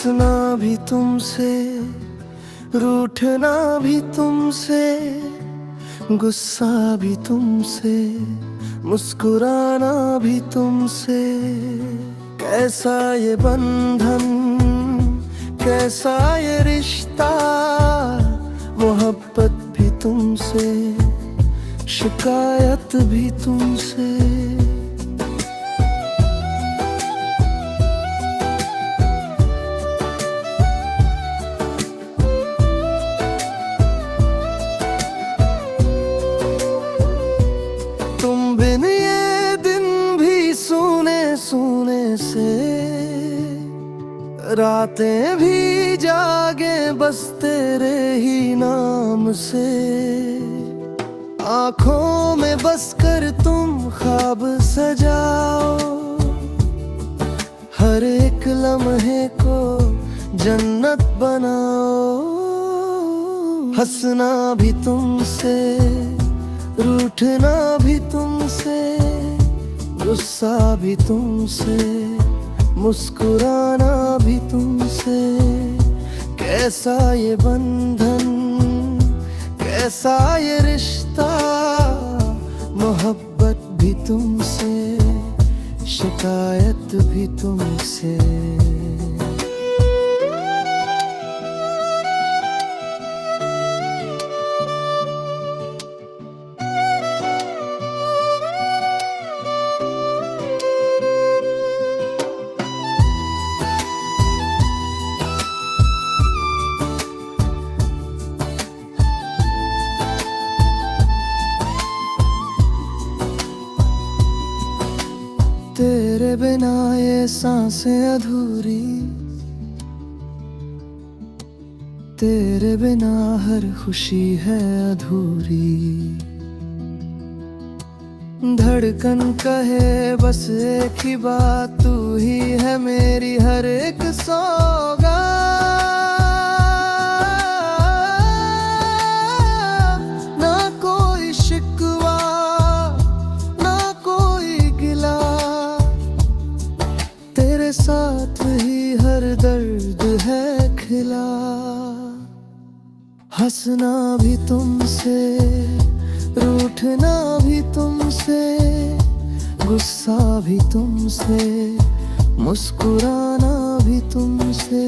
हंसना भी तुमसे, रूठना भी तुमसे, गुस्सा भी तुमसे, मुस्कुराना भी तुमसे। कैसा ये बंधन, कैसा ये रिश्ता, मोहब्बत भी तुमसे, शिकायत भी तुमसे। तुम बिन ये दिन भी सूने सूने से, रातें भी जागे बस तेरे ही नाम से। आँखों में बस कर तुम ख्वाब सजाओ, हर एक लम्हे को जन्नत बनाओ। हंसना भी तुमसे, रूठना भी तुमसे, गुस्सा भी तुमसे, मुस्कुराना भी तुमसे। कैसा ये बंधन, कैसा ये रिश्ता, मोहब्बत भी तुमसे, शिकायत भी तुमसे। तेरे बिना ये सांसें अधूरी, तेरे बिना हर खुशी है अधूरी। धड़कन कहे बस एक ही बात, तू ही है मेरी हर एक सौगात। ना कोई शिकवा, ना कोई गिला, तेरे साथ ही हर दर्द है खिला। हंसना भी तुमसे, रूठना भी तुमसे, गुस्सा भी तुमसे, मुस्कुराना भी तुमसे।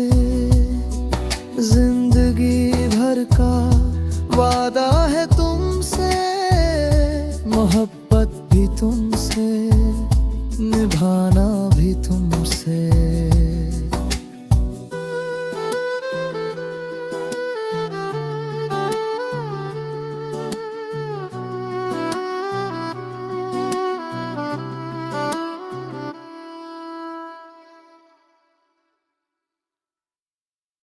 जिंदगी भर का वादा